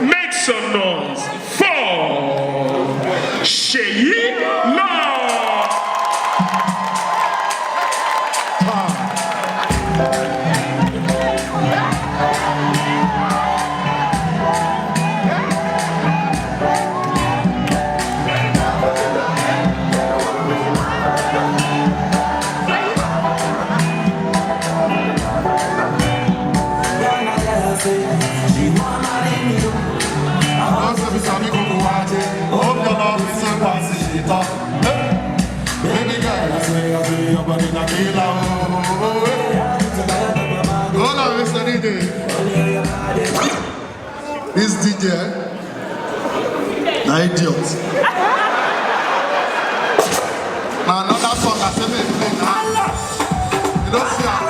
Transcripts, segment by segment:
Make some noise for Sheyi Love. This DJ, na idiot. Now another song I said they play now. You don't see how.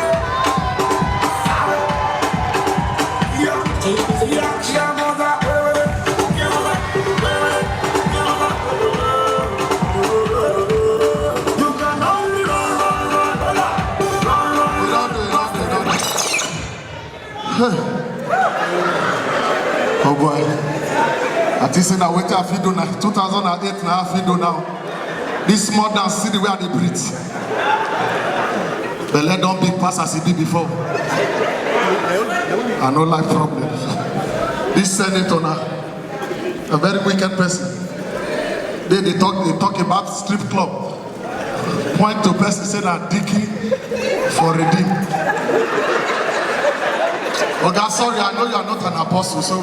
Oh boy, I think say now wait till I feed now. 2008 now I feed now. This small dance see the way they breathe. But let don't big pass as it did before. I no like problem. This senator now, a very wicked person. They talk about strip club. Point to person say that Dickie for redeem. Oh God, sorry, I know you are not an apostle, so.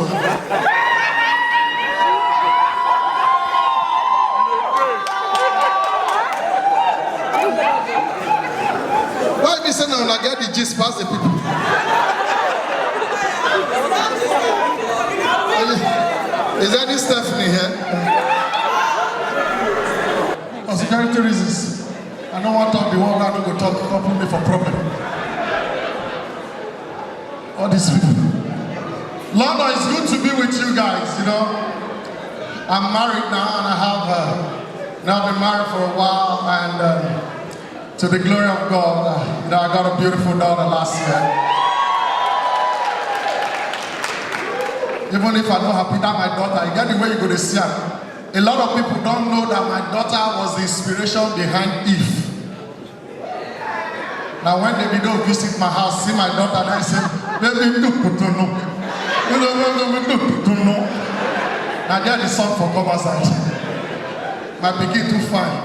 Why be saying now I get the gist past the people? Is there any Stephanie here? For security reasons, I don't want to talk the one that don't go talk me for problem. All these people. London, it's good to be with you guys, you know. I'm married now and I have now been married for a while, and to the glory of God, you know, I got a beautiful daughter last year. Even if I'm not happy that my daughter, you get the way you go to see her. A lot of people don't know that my daughter was the inspiration behind Eve. Now when they don't visit my house, see my daughter, and I say, baby, do put on no. Now they're the son for cover side. My pikin too fine.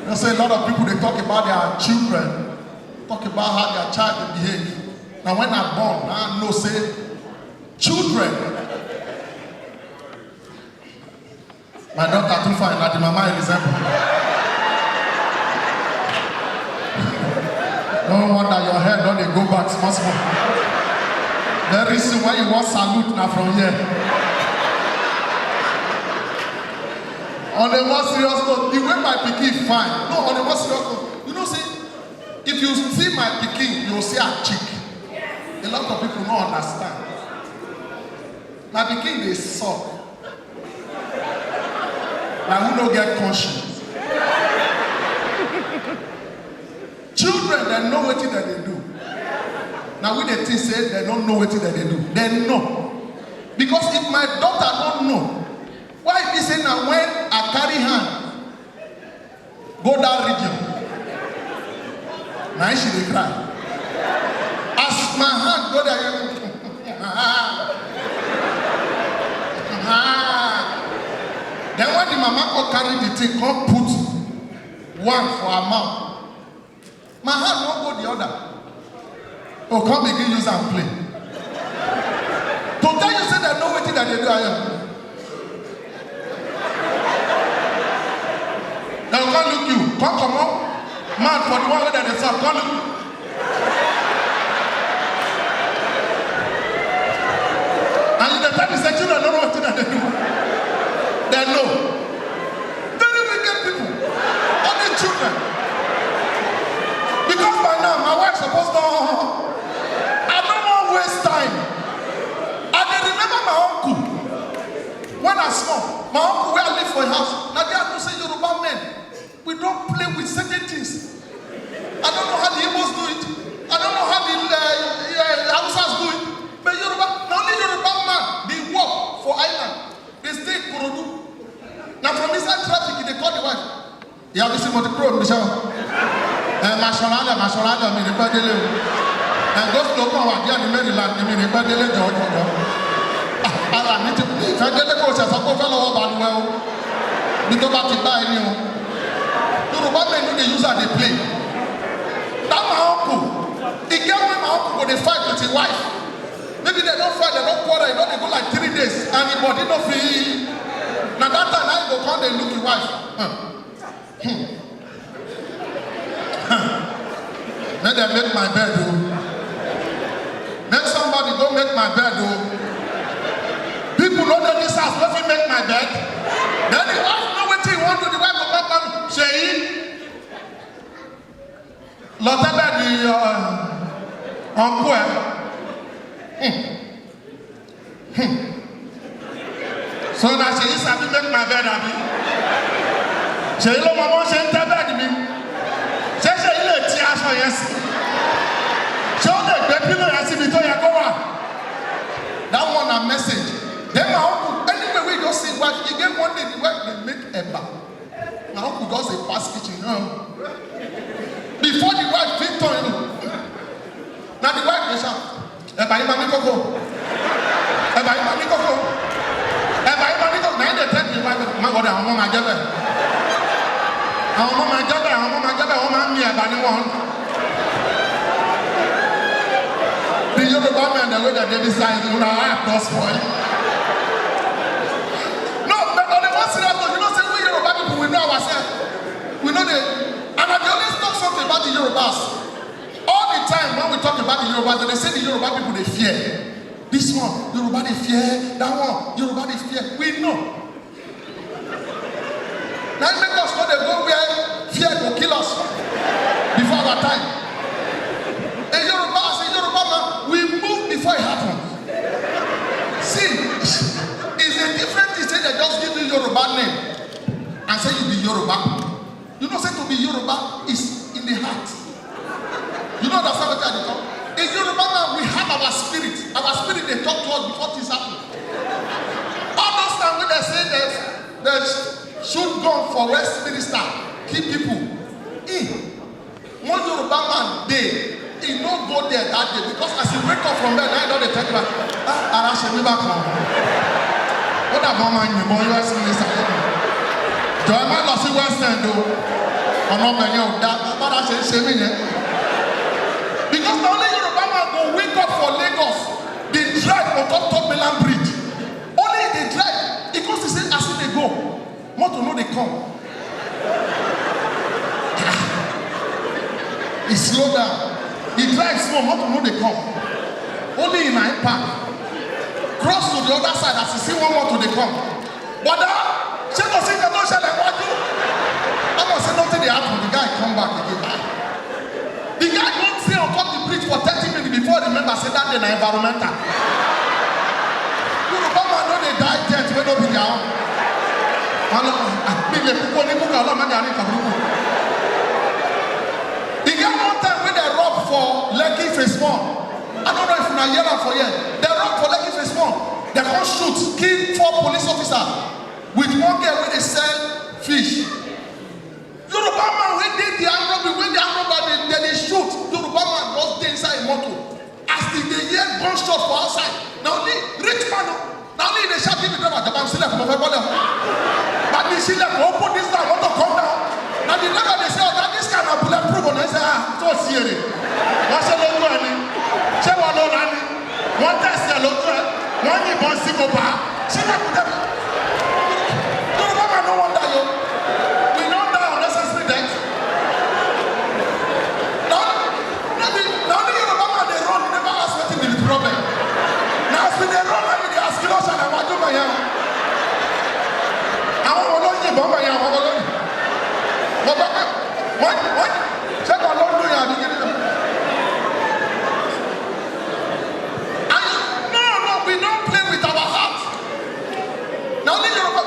You say a lot of people, they talk about their children, talk about how their child will behave. Now when I'm born, I know say, children. My daughter too fine, like the mama Elizabeth. No wonder your hair don't they go back small. Very soon when you want salute now from here. On a more serious note, the way my pikin fine. No, on a more serious note, you know, see, if you see my pikin, you'll see a chick. A lot of people don't understand. My pikin they suck. Now who don't get conscience? Children, they know what that they do. Now when they think say they don't know what that they do, they know. Because if my daughter don't know, why be say now when I carry hand, go that region, now she dey cry. As my hand go there, then when the mama go carry the thing, come put one for her mouth. My hand won't go the other. Oh, come begin use and play. To tell you say they know what that they do, I am. Now come look you. Come on. Man for the one that they saw. Come look. And the time is that children don't know what that they do. They know. Very wicked people. All the children. Because by now, my wife supposed to, I don't want to waste time. I can remember my uncle. When I small, my uncle where I live for a house. Now they have to say Yoruba men. We don't play with certain things. I don't know how the Igbos do it. I don't know how the Hausas do it. But Yoruba, not only Yoruba man, they work for ìyá bí sí mo ti kúrò níbi iṣẹ́ o màá ṣọ̀rọ̀ àlẹ́ mi nípa délé o gọ́sùlù kan wà díẹ̀ ní Maryland mi nípa délé jọ̀ọ́jọ̀ọ́ ara mi ti ìfẹ́ délé kò ṣẹ̀ṣọ́ kó fẹ́ lọ́wọ́ balùwẹ̀ o bí tó bá ti bá ẹni o Yorùbá men no dey use am dey play that my uncle e get when my uncle go dey fight with him wife maybe they don fight they don quarrel e don dey go like 3 days and him body no fit na that time na him go come dey look him wife make dem make my bed o make somebody go make my bed o people no dey this house wey fit make my bed then the wife know wetin he wan do the wife go come come Seyi lọ tẹ́lẹ̀ di ọ̀nkú ẹ̀ so na Seyi sabi make my bed abi Seyi ló mọ bó ṣe ń tẹ́ bẹ́ẹ̀dì mi ṣé Seyi lè ti aṣọ yẹn sí ṣé ó lè gbé pílò yẹn síbi tó yẹ kó wà that one na message then my uncle anyway wey you don see wife e get one day the wife dey make eba my uncle just dey pass kitchen before the wife fit turn na the wife dey shout eba yìí ma ní kókó eba yìí ma ní kókó eba yìí ma ní kókó na him dey tell the wife ma gbọdọ àwọn ọmọ ma jẹ bẹ́ẹ̀ àwọn ọmọ ma jẹ bẹ́ẹ̀ àwọn ọmọ ma jẹ bẹ́ẹ̀ wọ́n máa ń mi ẹ̀bà ní wọn. The Yoruba men the way that they decide una act don spoil. No, but on the one serious note, you know say we Yoruba people we know ourselves. We know the and I dey always talk something about the Yorubas. All the time when we talk about the Yorubas, they say the Yoruba people dey fear. This one, Yoruba dey fear. That one, Yoruba dey fear. We know. Now it make us know they go where fear go kill us before our time. A Yoruba man, we move before it happens. See, it's a different thing. Say they just give you Yoruba name and say you be Yoruba. You know, say to be Yoruba is in the heart. You know that's what I talk. A Yoruba man, we have our spirit. Our spirit they talk to us before things happen. All those times when they say they shoot gun for Westminster, kill people. One Yoruba man dey. He no go there that day because as he wake up from bed, now he don dey tell you ara ṣe mi bá kan. Ó dàbọ̀ máa yìnbọn US minister lẹ́nu. Jọ̀ọ́ ẹ má lọ sí West End o. Ọ̀nà ọbẹ̀ yẹn ò dá bára ṣe ń ṣe mí yẹn. Because na only Yoruba man go wake up for Lagos dey drive on top mainland bridge. Only he dey drive because he say as he dey go, motor no dey come. He slow down. He drives small, motor no dey come. Only in my park. Cross to the other side as he see one motor dey come. But ṣé kò sí ìjọba ìṣẹ̀lẹ̀ wájú? Almost say nothing dey happen. The guy come back again. The guy don stay on top the bridge for 30 minutes before he remember say that day na environmental. Yoruba man no dey die death wey no be their own. Mi lè kúkú oníkúkú ọlọ́mọdé àrí kàbúrúkú. The guy one time wey dey rob for Lekki phase 1. I don't know if una hear am for here. They rob for Lekki phase 1. They come shoot, kill 4 police officers with one girl wey dey sell fish. Yoruba man wey dey the army wey the army dey shoot. Yoruba man just dey inside motor. As they dey hear gunshot for outside. Na only rich man na only dey shout give the driver jaba sílẹ̀ fún ọ̀fẹ́ bọ́lẹ̀. But the sílẹ̀ kò open this down motor come down. Na the driver dey say oga this car na bulletproof ọ̀nà ẹ̀sẹ̀ tó sí èrè. Wọ́n ṣe lójú ẹni. Ṣé wọ́n ló ra ni? Wọ́n tẹ̀sí ẹ̀ lójú ẹ̀. Wọ́n yìnbọn sí kò bá. Sílẹ̀ kò dẹ̀. Yoruba man no wan die o. We no die unnecessary death. Na only Yoruba man dey run, never ask wetin be the problem. Na as we dey run, na we dey ask kí ló ṣẹlẹ̀ wájú mọ̀ yẹn. Àwọn olóyìnbọn mọ̀ yẹn àwọn olóyìn. Wọ́n bá wọ́n ṣé kò ló ń dún yẹn àbí kí ni? No, we don't play with our heart. Now only Yoruba,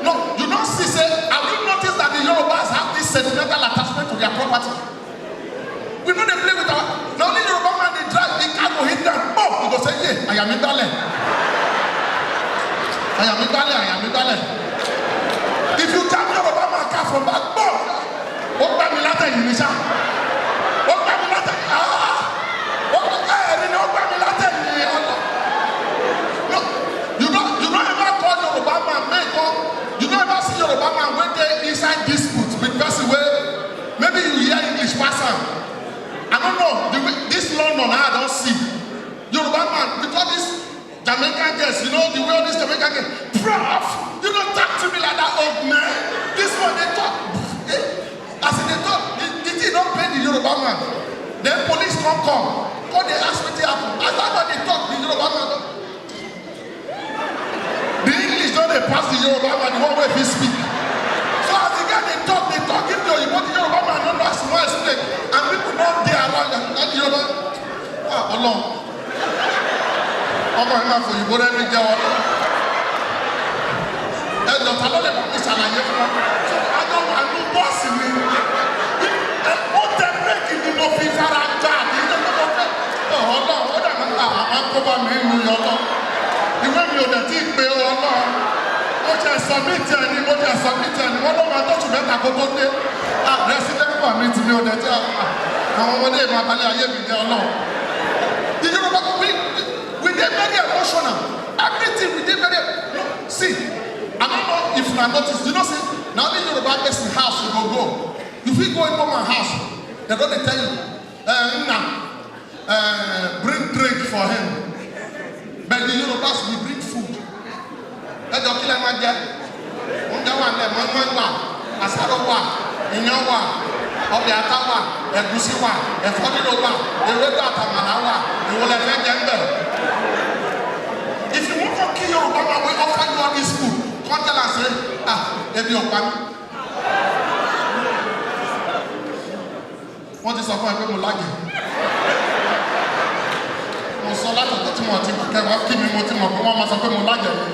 no, you don't see, say, have you noticed that the Yorubas have this sentimental attachment to their property? We know they play with our, now only Yoruba man, they drive, the car go hit them, boom, he go say, yeah, I am in Dale. I am in Dale, I am in Dale. If you jam Yoruba man car from back, boom, ó gbá mi látẹ̀yìn ní sá ó gbá mi látẹ̀yìn ẹ̀ẹ́dì ni ó gbá mi látẹ̀yìn ọ̀nà. No, you don't ever call Yoruba man make up. You don't ever see Yoruba man when they inside dispute with person wey maybe you hear English pass am. I don't know this London I don't see Yoruba man because this Jamaican girls, you know the way all these Jamaican girls, prof, you don't talk to me like that old man. This one they talk, as in they talk, the thing don't pay the Yoruba man. Then police come, they ask what happen. As that when they talk, the Yoruba man, the English don't they pass the Yoruba man the one way he speak. So as the guy they talk, if the Yoruba man don't know as to explain, and people don't dey around and the Yoruba, alone. Ọmọ ẹ̀ máa fò yìnbó rẹ̀ ní jẹ́ ọ. Ẹ̀dọ̀ ta ló lè bá mi ṣàlàyé fún ọ. So adó wà ní bọ́ọ̀sì mi. Ó tẹ bírèkì ni mo fi fara gbà ní ilé tó lọ fẹ́. Ọ̀họ́lọ́ ó dà máa ta àwọn akóbá mi ń lu yọ lọ. Ìwé mi ò dẹ̀ tí ì pé ọ náà. Ó jẹ́ sọ̀mìtì ẹni, wọ́n ló máa tọ́jú mẹ́ta kó tó dé. Resident permit mi ò dẹ̀ tí àwọn ọmọdé ìmọ̀ abalẹ̀ ayé mi jẹ́ ọlọ́run. The Yoruba we dey very emotional. Everything we dey very see. I don't know if you notice. You know, say now the Yoruba person house you go. You fit go into my house. They don't tell you, bring drink for him. But the Yorubas we bring food. Ẹ jọ kí lẹ máa jẹ. Oúnjẹ wà lẹ̀ mọ́mọ́ wà, àsáró wà, iyán wà, ọbẹ̀ ata wà, ẹ̀gúsí wà, ẹ̀fọ́ dídò wà, ewédú àtàmàlà wà, ìwọlẹ̀ fẹ́ jẹ ń bẹ̀. If you want to kill Yoruba man, we offer you all this food. Come tell us, ebi ọ̀pá mi. Wọ́n ti sọ fún ẹ pé mo lájẹ̀. Mo sọ látọ̀tọ̀ tí mo ti kẹ́kọ̀ọ́ kí mi mo ti mọ̀ pé wọ́n máa sọ pé mo lájẹ̀ mi.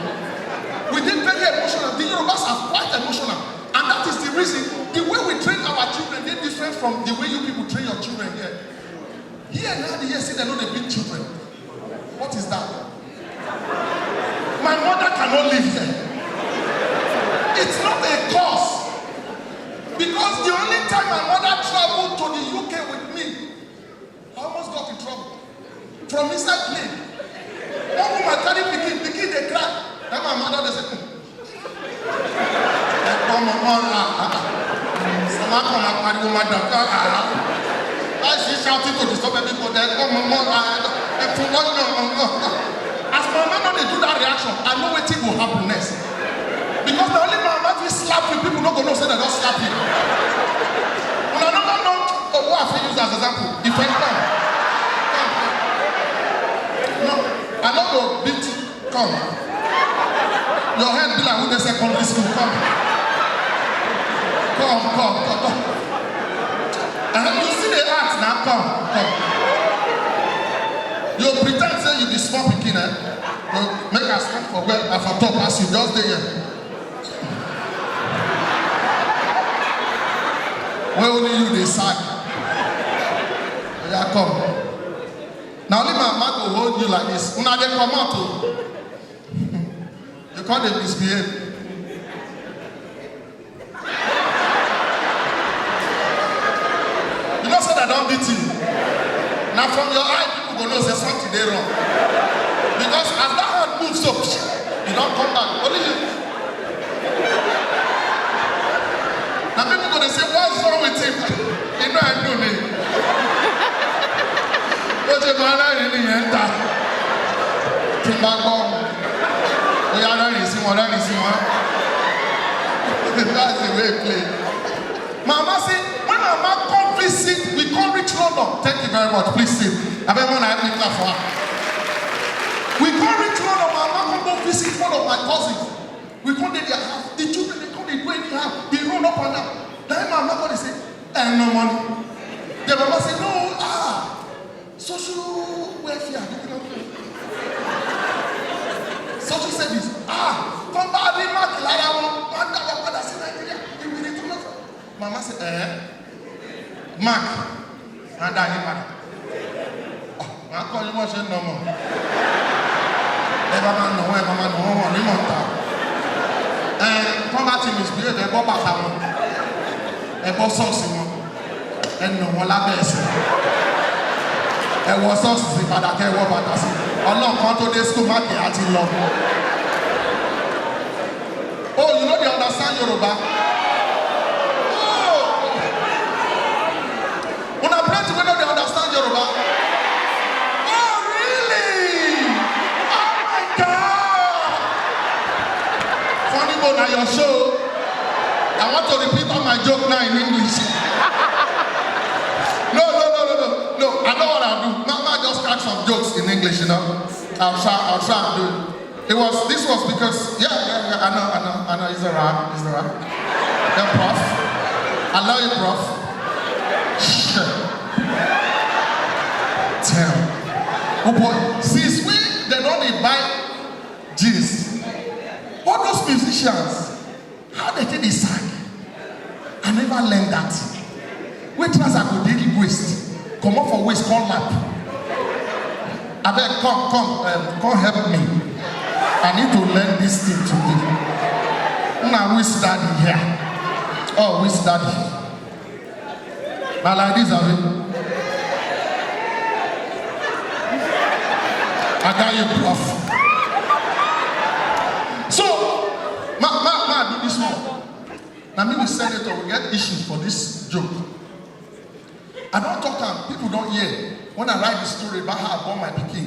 We dey very emotional. The Yorubas are quite emotional. And that is the reason, the way we train our children dey different from the way you people train your children here. Here now, the year say they know they beat children. What is that? My mother cannot live here. It's not a cause. Because the only time my mother traveled to the UK with me, I almost got in trouble. From inside plane. One woman carry pikin they cry. Then my mother they say, why is she shouting to disturb everybody? As my mama they do that reaction, I know what will happen next. Because the only my mama will slap you, people not gonna say they don't slap you. When I don't know, what I use as example, defend come. No, I don't go beat, come. Your head be like who they secondary school, come. And you see the act now, come. You pretend say you be small pikin, make us stand for where I for top as you just dey here. Where only you decide. Yeah, come. Now only my mouth will hold you like this. Una dey come out o. You can't misbehave. You know say they don't beat you. Now from your eye, people go know say something dey wrong. Because as that hand moves so, you don't come back. Only you. Now people go say, what's wrong with him? You know I know me. What you gonna really enter? Timbago. We are not receiving one. That's the way it play. Mama say, when Mama come visit, we come reach London. Thank you very much. Please sit. Everyone I need that for her. We come reach London. Mama come go visit one of my cousins. We come to their house. The children they come, they go anyhow. They run up and down. Then Mama come they say, no money. The Mama say, no, social welfare. Social service. Come back, they mark like Mama say, Mark, and I I call you much no more. Mama no, come back to misbehave, they go back. ẹ̀bọ sọ́ọ̀sì wọn ẹnu wọn lábẹ́ ẹsẹ̀ ẹ̀wọ̀ sọ́ọ̀sì sí padà kẹ́ ẹ̀wọ̀ bàtà sí ọlọ́ọ̀kan tó dé school máàkì àti lọ. Oh, you know they understand Yoruba? Oh! When I pray to know they understand Yoruba? Oh, really? Oh my God! Funny bone at your show. I want to repeat all my joke now in English. No. I know what I'll do. Mama just crack some jokes in English, you know. I'll try and do it. This was because, yeah, I know, he's around. Yeah, Prof. I love you, Prof. Damn. Oh boy, since they don't buy jeans, all those musicians, how they take the sack? I never learned that. Wait till I go daily waste. Come up for waste, come lap. I beg, come help me. I need to learn this thing today. Now we study here. Oh, we study. Now like this, I got you, Prof. So, ma do this one. Now me, the senator will get issues for this joke. I don't talk and people don't hear. When I write the story about how I born my pikin,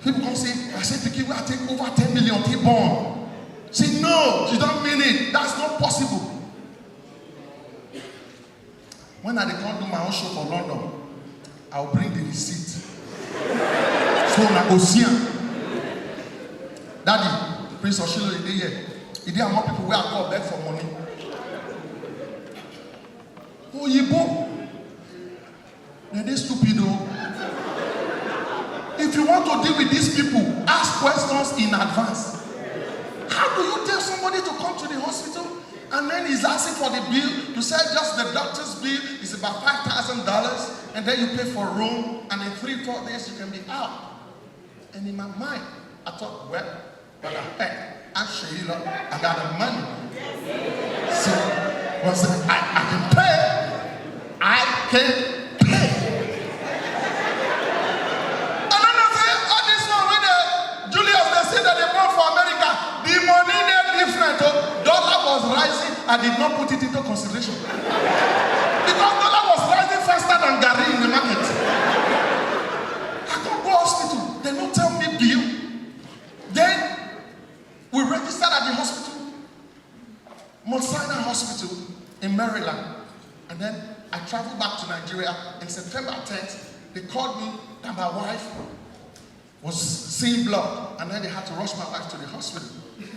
people come say, I said, pikin, I take over 10 million to born. Say, no, you don't mean it. That's not possible. When I come do my own show for London, I'll bring the receipt. So na Ocean. Daddy, Prince Oshilo is here. He didn't want people where I call beg for money. Oh, Yibo. They're stupid, though. If you want to deal with these people, ask questions in advance. How do you tell somebody to come to the hospital and then he's asking for the bill to say just the doctor's bill is about $5,000 and then you pay for a room and in 3-4 days you can be out? And in my mind, I thought, well, but I'm Sheila, I got the money. So I can pay. I can pay. Dollar was rising, I did not put it into consideration. Because dollar was rising faster than Gary in the market. I can't go hospital, they don't tell me bill. Then we registered at the hospital, Mount Sinai Hospital in Maryland. And then I traveled back to Nigeria in September 10th. They called me that my wife was seeing blood, and then they had to rush my wife to the hospital.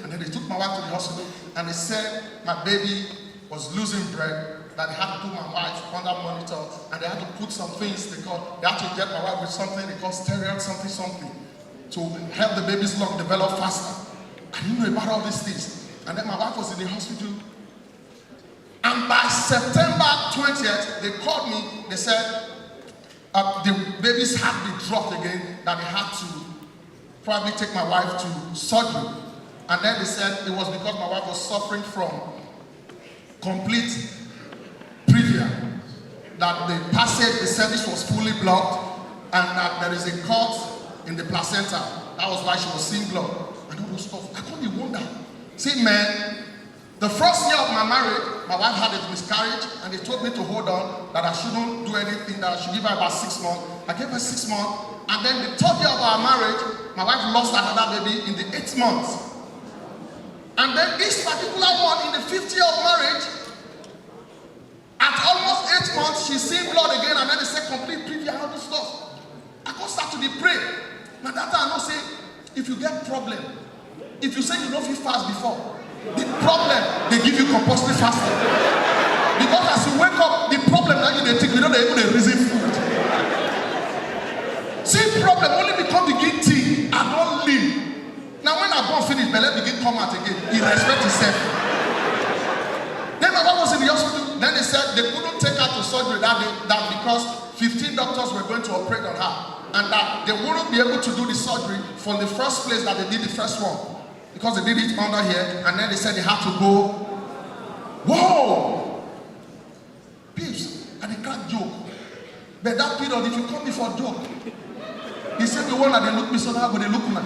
And then they took my wife to the hospital, and they said my baby was losing breath, that they had to put my wife under monitor, and they had to put some things, they had to get my wife with something they call steroid something, to help the baby's lung develop faster. I didn't know about all these things. And then my wife was in the hospital. And by September 20th, they called me, they said, the baby's heartbeat dropped again, that they had to probably take my wife to surgery. And then they said it was because my wife was suffering from complete previa, that the passage, the cervix was fully blocked, and that there is a cut in the placenta. That was why she was seeing blood. And all those stuff. I couldn't wonder. See, man, the first year of my marriage, my wife had a miscarriage, and they told me to hold on, that I shouldn't do anything, that I should give her about 6 months. I gave her 6 months, and then the third year of our marriage, my wife lost another baby in the 8th month. And then this particular one, in the 5th year of marriage, at almost 8 months, she's seeing blood again, and then they say complete preview, all this stuff. I go start to be pray. Now that I know say, if you get problem, if you say you don't feel fast before, the problem, they give you compulsory fasting. Because as you wake up, the problem that you take, you know they even reason food. See, problem only become the good thing, I don't live. Now when I go finish, my leg begin come out again. He respect himself. Then my wife was in the hospital. Then they said they couldn't take her to surgery that day, that because 15 doctors were going to operate on her, and that they wouldn't be able to do the surgery from the first place that they did the first one, because they did it under here, and then they said they had to go. Whoa! But that period, if you come before joke, he said the one that they look me so now, but they look now.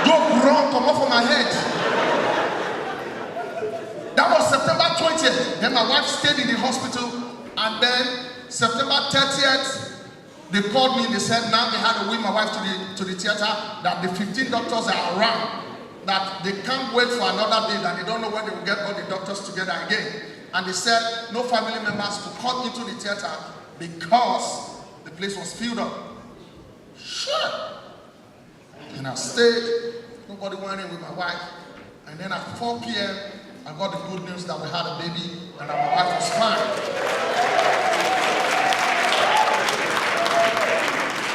Joke wrong, come off from my head. That was September 20th. Then my wife stayed in the hospital, and then September 30th, they called me. They said now they had to wheel my wife to the theater. That the 15 doctors are around. That they can't wait for another day. That they don't know when they will get all the doctors together again. And they said no family members could come into the theater because the place was filled up. Sure. And I stayed. Nobody went in with my wife. And then at 4 p.m., I got the good news that we had a baby and that my wife was fine.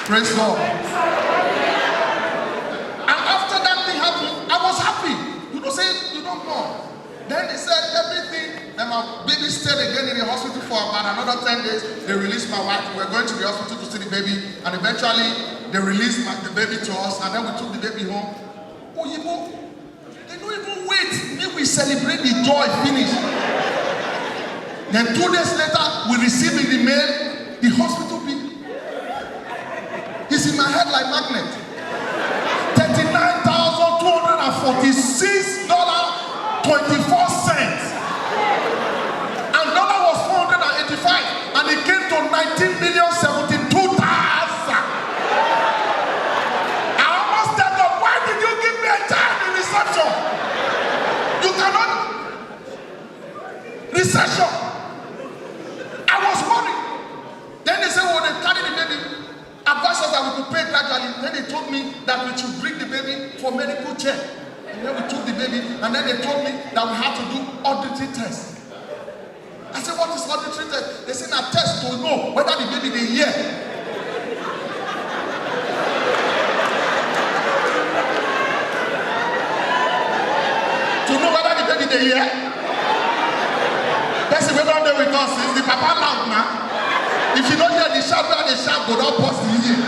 Praise God. And after that thing happened, I was happy. You don't say you don't know. Then they said everything. Then my baby stayed again in the hospital for about another 10 days. They released my wife. We were going to the hospital to see the baby. And eventually, they released the baby to us. And then we took the baby home. Oh, they don't even wait. Maybe we celebrate the joy finish. Then 2 days later, we receive in the mail the hospital bill. It's in my head like magnet. $39,246.24. And dollar was 485. And it came to 19,072,000. I almost said, God, why did you give me a child in reception? You cannot. Recession. I was worried. Then they said, well, they carry the baby. Advised us that we could pay gradually. Then they told me that we should bring the baby for medical check. And then we took the baby, and then they told me that we had to do auditory test. I said, what is auditory test? They said, a test to know whether the baby they hear. To know whether the baby they hear. That's the way down there with us. Is the papa loud now? If you don't hear the shout, where the shout go down past the ear.